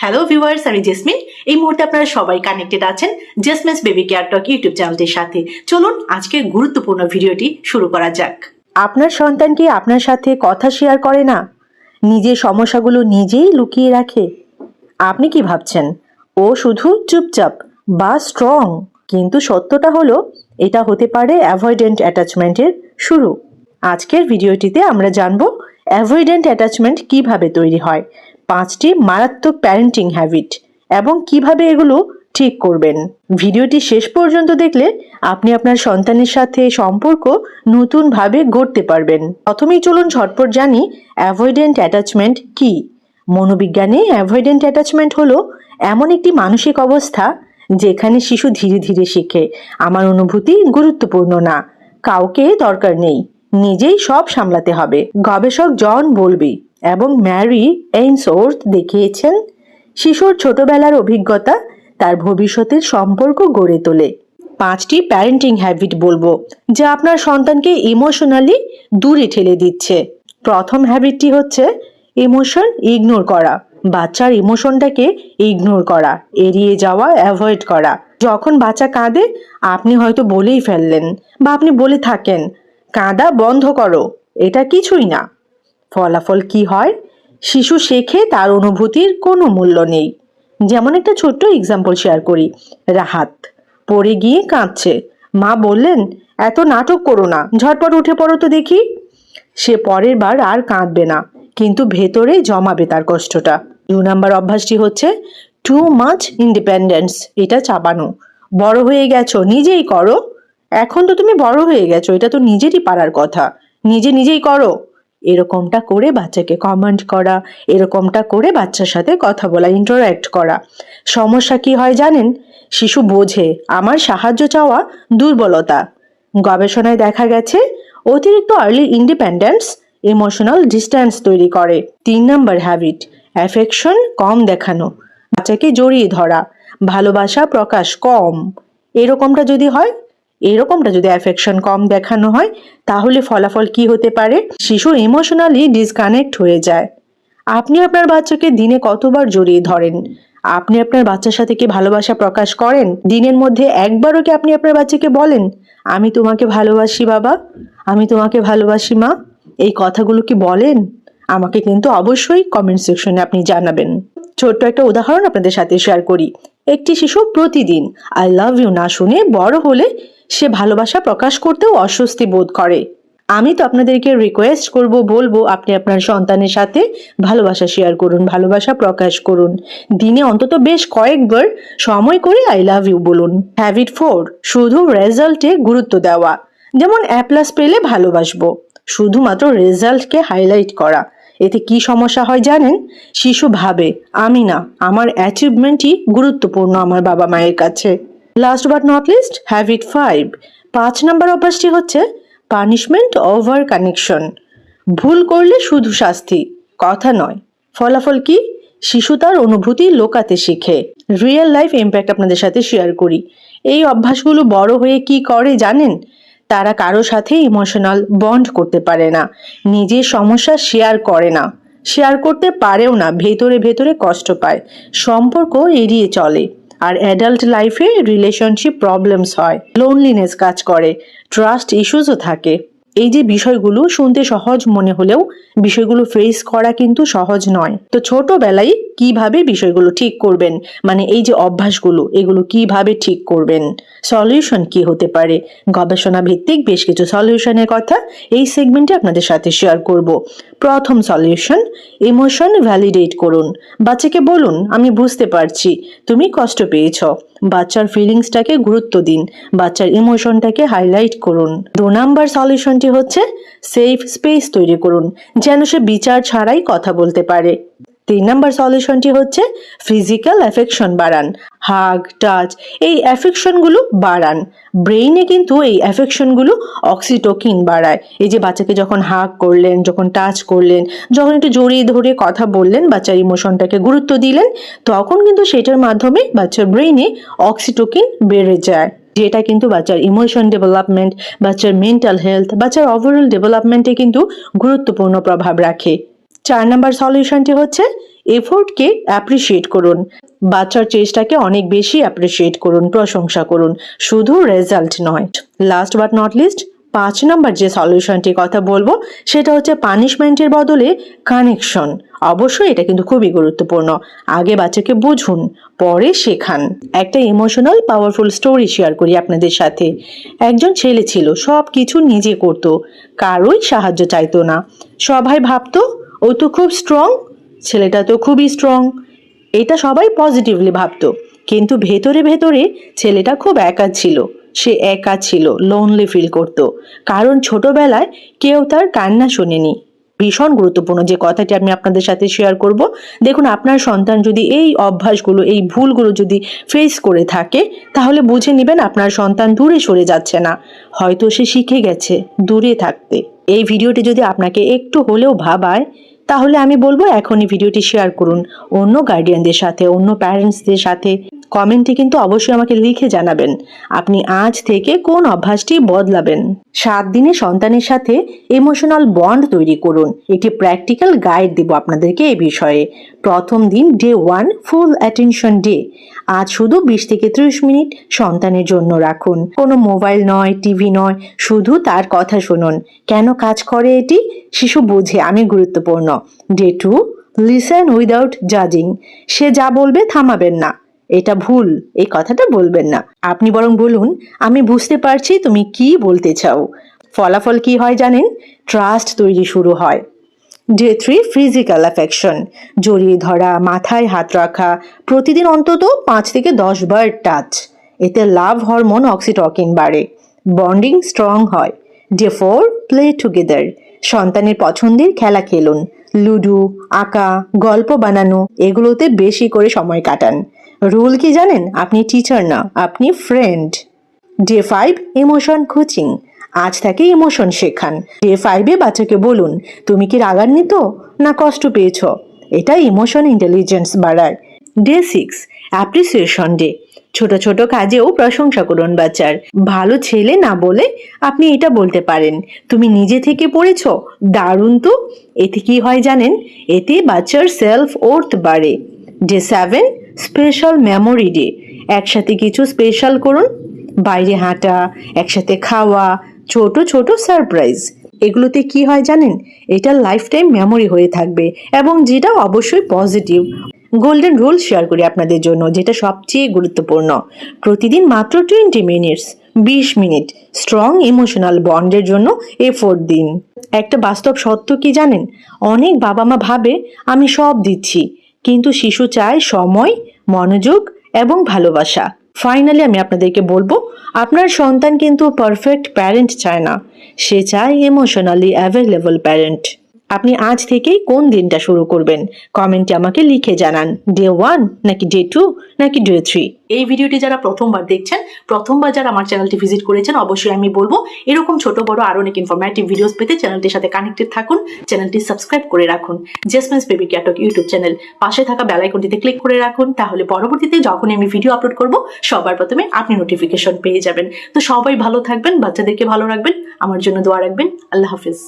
Hello viewers, আমি jasmine. এই মুহূর্তে আপনারা সবাই কানেক্টেড আছেন জেসমিনস বেবি কেয়ার টক ইউটিউব চ্যানেলটির সাথে। চলুন আজকের গুরুত্বপূর্ণ ভিডিওটি শুরু করা যাক। আপনার সন্তান কি আপনার সাথে কথা শেয়ার করে না? নিজের সমস্যাগুলো নিজেই লুকিয়ে রাখে? আপনি কি ভাবছেন ও শুধু চুপচাপ বা স্ট্রং? কিন্তু সত্যটা হলো এটা হতে পারে অ্যাভয়েডেন্ট অ্যাটাচমেন্টের শুরু। আজকের ভিডিওটিতে আমরা জানব অ্যাভয়েডেন্ট অ্যাটাচমেন্ট কিভাবে তৈরি হয়, 5টি মারাত্মক প্যারেন্টিং হ্যাবিট এবং কিভাবে এগুলো ঠিক করবেন। ভিডিওটি শেষ পর্যন্ত দেখলে আপনি আপনার সন্তানের সাথে সম্পর্ক নতুনভাবে গড়তে পারবেন। প্রথমেই চলুন ঝটপট জানি অ্যাভয়েডেন্ট অ্যাটাচমেন্ট কি। মনোবিজ্ঞানে অ্যাভয়েডেন্ট অ্যাটাচমেন্ট হলো এমন একটি মানসিক অবস্থা যেখানে শিশু ধীরে ধীরে শেখে আমার অনুভূতি গুরুত্বপূর্ণ না, কাউকে দরকার নেই, নিজেই সব সামলাতে হবে। গবেষক জন বোলবি এবং ম্যারি এইনসওর্থ দেখিয়েছেন শিশুর ছোটবেলার অভিজ্ঞতা তার ভবিষ্যতের সম্পর্ক গড়ে তোলে। 5টি প্যারেন্টিং হ্যাবিট বলবো যা আপনার সন্তানকে ইমোশনালি দূরে ঠেলে দিচ্ছে। প্রথম হ্যাবিটটি হচ্ছে ইমোশন ইগনোর করা। বাচ্চার ইমোশনটাকে ইগনোর করা, এড়িয়ে যাওয়া, অ্যাভয়েড করা। যখন বাচ্চা কাঁদে আপনি হয়তো বলেই ফেললেন বা আপনি বলে থাকেন, কাঁদা বন্ধ করো, এটা কিছুই না। ফলাফল কি হয়? শিশু শেখে তার অনুভূতির কোনো মূল্য নেই। যেমন একটা ছোট্ট এক্সাম্পল শেয়ার করি। রাহাত পড়ে গিয়ে কাঁদছে, মা বললেন এত নাটক করো না, ঝটপট উঠে পড়ো তো দেখি। সে পরের বার আর কাঁদবে না, কিন্তু ভেতরে জমাবে তার কষ্টটা। 2 নাম্বার অভ্যাসটি হচ্ছে টু মাচ ইন্ডিপেন্ডেন্স। এটা চাপানো। বড় হয়ে গেছো, নিজেই করো। এখন তো তুমি বড় হয়ে গেছো, এটা তো নিজেরই পারার কথা, নিজেই করো। এরকমটা করে বাচ্চাকে কমান্ড করা, এরকমটা করে বাচ্চার সাথে কথা বলা, ইন্টারঅ্যাক্ট করা। সমস্যা কি হয় জানেন? শিশু বোঝে আমার সাহায্য চাওয়া দুর্বলতা। গবেষণায় দেখা গেছে অতিরিক্ত আর্লি ইন্ডিপেন্ডেন্স ইমোশনাল ডিস্ট্যান্স তৈরি করে। 3 নাম্বার হ্যাবিট অ্যাফেকশন কম দেখানো। বাচ্চাকে জড়িয়ে ধরা, ভালোবাসা প্রকাশ কম। এরকমটা যদি অ্যাফেকশন কম দেখানো হয়, তাহলে ফলাফল কি হতে পারে? শিশু ইমোশনালি ডিসকানেক্ট হয়ে যায়। আপনি আপনার বাচ্চাকে দিনে কতবার জড়িয়ে ধরেন? আপনি আপনার বাচ্চার সাথে কি ভালোবাসা প্রকাশ করেন? দিনের মধ্যে একবারও কি আপনি আপনার বাচ্চাকে বলেন, আমি তোমাকে ভালোবাসি বাবা, আমি তোমাকে ভালোবাসি মা? এই কথাগুলো কি বলেন? আমাকে কিন্তু অবশ্যই কমেন্ট সেকশনে আপনি জানাবেন। ছোট্ট একটা উদাহরণ আপনাদের সাথে শেয়ার করি। একটি শিশু প্রতিদিন আই লাভ ইউ না শুনে বড় হলে সে ভালোবাসা প্রকাশ করতেও অস্বস্তি বোধ করে। আমি তো আপনাদেরকে রিকোয়েস্ট বলবো আপনি আপনার সন্তানের সাথে ভালোবাসা শেয়ার করুন, ভালোবাসা প্রকাশ করুন। দিনে অন্তত বেশ কয়েকবার সময় করে আই লাভ ইউ বলুন। হ্যাবিট 4 শুধু রেজাল্টে গুরুত্ব দেওয়া। যেমন A+ পেলে ভালোবাসবো, শুধুমাত্র রেজাল্টকে হাইলাইট করা। এতে কি সমস্যা হয় জানেন? শিশু ভাবে আমি না, আমার অ্যাচিভমেন্টই গুরুত্বপূর্ণ আমার বাবা মায়ের কাছে। Last but not least habit 5 number অভ্যাসটি হচ্ছে পানিশমেন্ট ওভার কানেকশন। ভুল করলে শুধু শাস্তি, কথা নয়। ফলাফল কি? শিশু তার অনুভূতি লোকাতে শিখে। রিয়েল লাইফ ইম্প্যাক্ট আপনাদের সাথে শেয়ার করি। এই অভ্যাসগুলো বড় হয়ে কি করে জানেন? তারা কারো সাথে ইমোশনাল বন্ড করতে পারে না, নিজের সমস্যা শেয়ার করে না, শেয়ার করতে পারেও না, ভেতরে ভেতরে কষ্ট পায়, সম্পর্ক এড়িয়ে চলে। আর অ্যাডাল্ট লাইফে রিলেশনশিপ প্রবলেমস হয়, লোনলিনেস কাজ করে, ট্রাস্ট ইস্যুসও থাকে। এই যে বিষয়গুলো শুনতে সহজ মনে হলেও বিষয়গুলো ফেস করা কিন্তু সহজ নয়। তো ছোটবেলায় কিভাবে বিষয়গুলো ঠিক করবেন, মানে এই যে অভ্যাসগুলো, এগুলো কিভাবে ঠিক করবেন, সলিউশন কি হতে পারে? গবেষণা ভিত্তিক বেশ কিছু সলিউশনের কথা এই সেগমেন্টে আপনাদের সাথে শেয়ার করব। প্রথম সলিউশন, ইমোশন ভ্যালিডেট করুন। বাচ্চাকে বলুন আমি বুঝতে পারছি তুমি কষ্ট পেয়েছ। বাচ্চার ফিলিংসটাকে গুরুত্ব দিন, বাচ্চার ইমোশনটাকে হাইলাইট করুন। 2 নাম্বার সলিউশনটি হচ্ছে সেফ স্পেস তৈরি করুন, যেন সে বিচার ছাড়াই কথা বলতে পারে। 3 নাম্বার সলিউশনটি হচ্ছে ফিজিক্যাল অ্যাফেকশন বাড়ান, হাগ, টাচ, এই অ্যাফেকশনগুলো বাড়ান। ব্রেইনে কিন্তু এই অ্যাফেকশনগুলো অক্সিটোকিন বাড়ায়। এই যে বাচ্চাকে যখন হাগ করলেন, যখন টাচ করলেন, যখন একটু জড়িয়ে ধরে কথা বললেন, বাচ্চার ইমোশনটাকে গুরুত্ব দিলেন, তখন কিন্তু সেটার মাধ্যমে বাচ্চার ব্রেইনে অক্সিটোকিন বেড়ে যায়, যেটা কিন্তু বাচ্চার ইমোশন ডেভেলপমেন্ট, বাচ্চার মেন্টাল হেলথ, বাচ্চার ওভারঅল ডেভেলপমেন্টে কিন্তু গুরুত্বপূর্ণ প্রভাব রাখে। 4 নাম্বার সলিউশনটি হচ্ছে এফোর্টকে অ্যাপ্রিসিয়েট করুন, বাচ্চার চেষ্টাকে অনেক বেশি অ্যাপ্রিসিয়েট করুন, প্রশংসা করুন, শুধু রেজাল্ট নয়। লাস্ট বাট নট লিস্ট, 5 নম্বর যে সলিউশনটির কথা বলবো সেটা হচ্ছে পানিশমেন্টের বদলে কানেকশন। অবশ্যই এটা কিন্তু খুবই গুরুত্বপূর্ণ। আগে বাচ্চাকে বুঝুন, পরে শেখান। একটা ইমোশনাল পাওয়ারফুল স্টোরি শেয়ার করি আপনাদের সাথে। একজন ছেলে ছিল, সব কিছু নিজে করতো, কারোই সাহায্য চাইতো না। সবাই ভাবতো ও তো খুব স্ট্রং, ছেলেটা তো খুবই স্ট্রং, এটা সবাই পজিটিভলি ভাবতো। কিন্তু ভেতরে ভেতরে ছেলেটা খুব একা ছিল। সে একা ছিল, লোনলি ফিল করত, কারণ ছোটবেলায় কেউ তার কান্না শোনেনি। ভীষণ গুরুত্বপূর্ণ যে কথাটি আমি আপনাদের সাথে শেয়ার করব। দেখুন, আপনার সন্তান যদি এই অভ্যাসগুলো, এই ভুলগুলো যদি ফেস করে থাকে, তাহলে বুঝে নেবেন আপনার সন্তান দূরে সরে যাচ্ছে না, হয়তো সে শিখে গেছে দূরে থাকতে। এই ভিডিওটি যদি আপনাকে একটু হলেও ভাবায়, তাহলে আমি বলবো এখনই ভিডিওটি শেয়ার করুন অন্য গার্ডিয়ানদের সাথে, অন্য প্যারেন্টসদের সাথে। কমেন্টে কিন্তু অবশ্যই আমাকে লিখে জানাবেন আপনি আজ থেকে কোন অভ্যাসটি বদলাবেন। 7 দিনে সন্তানের সাথে ইমোশনাল বন্ড তৈরি করুন। একটি প্র্যাকটিক্যাল গাইড দিব আপনাদেরকে এই বিষয়ে। প্রথম দিন, ডে 1, ফুল অ্যাটেনশন ডে। আজ শুধু 20 থেকে 30 মিনিট সন্তানের জন্য রাখুন। কোনো মোবাইল নয়, টিভি নয়, শুধু তার কথা শুনুন। কেন কাজ করে এটি? শিশু বোঝে আমি গুরুত্বপূর্ণ। ডে 2, লিসেন উইদাউট জাজিং। সে যা বলবে থামাবেন না, এটা ভুল, এই কথাটা বলবেন না। আপনি বরং বলুন, আমি বুঝতে পারছি তুমি কি বলতে চাও। ফলাফল কি হয় জানেন? ট্রাস্ট তৈরি শুরু হয়। Day 3, physical affection. জড়িয়ে ধরা, মাথায় হাত রাখা, প্রতিদিন অন্তত 5 থেকে 10 বার টাচ। এতে লাভ হরমোন অক্সিটকিন বাড়ে, বন্ডিং স্ট্রং হয়। Day 4, play together. সন্তানের পছন্দের খেলা খেলুন, লুডো, আঁকা, গল্প বানানো, এগুলোতে বেশি করে সময় কাটান। রুল কি জানেন? আপনি টিচার না, আপনি ফ্রেন্ড। Day 5, emotion coaching. আজ থেকে ইমোশন শেখান। ডে 5 বাচ্চাকে বলুন, তুমি কি রাগান্বিত না কষ্ট পেয়েছ? এটা ইমোশন ইন্টেলিজেন্স বাড়ায়। Day 6, appreciation day. ছোট ছোট কাজেও প্রশংসা করুন বাচ্চার। ভালো ছেলে না বলে আপনি এটা বলতে পারেন, তুমি নিজে থেকে পড়েছ, দারুণ তো। এতে কি হয় জানেন? এতে বাচ্চার সেলফ ওর্থ বাড়ে। Day 7, special memory day. একসাথে কিছু স্পেশাল করুন, বাইরে হাঁটা, একসাথে খাওয়া, ছোট ছোট সারপ্রাইজ। এগুলোতে কি হয় জানেন? এটা লাইফ টাইম মেমোরি হয়ে থাকবে, এবং যেটা অবশ্যই পজিটিভ। গোল্ডেন রুল শেয়ার করি আপনাদের জন্য, যেটা সবচেয়ে গুরুত্বপূর্ণ। প্রতিদিন মাত্র 20 মিনিটস, 20 মিনিট স্ট্রং ইমোশনাল বন্ডের জন্য এফোর্ট দিন। একটা বাস্তব সত্য কি জানেন? অনেক বাবা মা ভাবে আমি সব দিচ্ছি, কিন্তু শিশু চায় সময়, মনোযোগ এবং ভালোবাসা। ফাইনালি আমি আপনাদেরকে বলবো, আপনার সন্তান কিন্তু পারফেক্ট প্যারেন্ট চায় না, সে চায় ইমোশনালি অ্যাভেলেবল প্যারেন্ট। আপনি আজ থেকেই কোন দিনটা শুরু করবেন কমেন্টে আমাকে লিখে জানান। ডে 1 নাকি ডে 2 নাকি ডে 3? এই ভিডিওটি যারা প্রথমবার দেখছেন, প্রথমবার যারা আমার চ্যানেলটি ভিজিট করেছেন, অবশ্যই আমি বলবো এরকম ছোট বড় আরো অনেক ইনফরমেটিভ ভিডিওস পেতে চ্যানেলটির সাথে কানেক্টেড থাকুন, চ্যানেলটি সাবস্ক্রাইব করে রাখুন। Jasmine's baby care talk YouTube channel, পাশে থাকা বেল আইকনটিতে ক্লিক করে রাখুন, তাহলে পরবর্তীতে যখন আমি ভিডিও আপলোড করব সবার প্রথমে আপনি নোটিফিকেশন পেয়ে যাবেন। তো সবাই ভালো থাকবেন, বাচ্চাদেরকে ভালো রাখবেন, আমার জন্য দোয়া রাখবেন। আল্লাহ হাফিজ।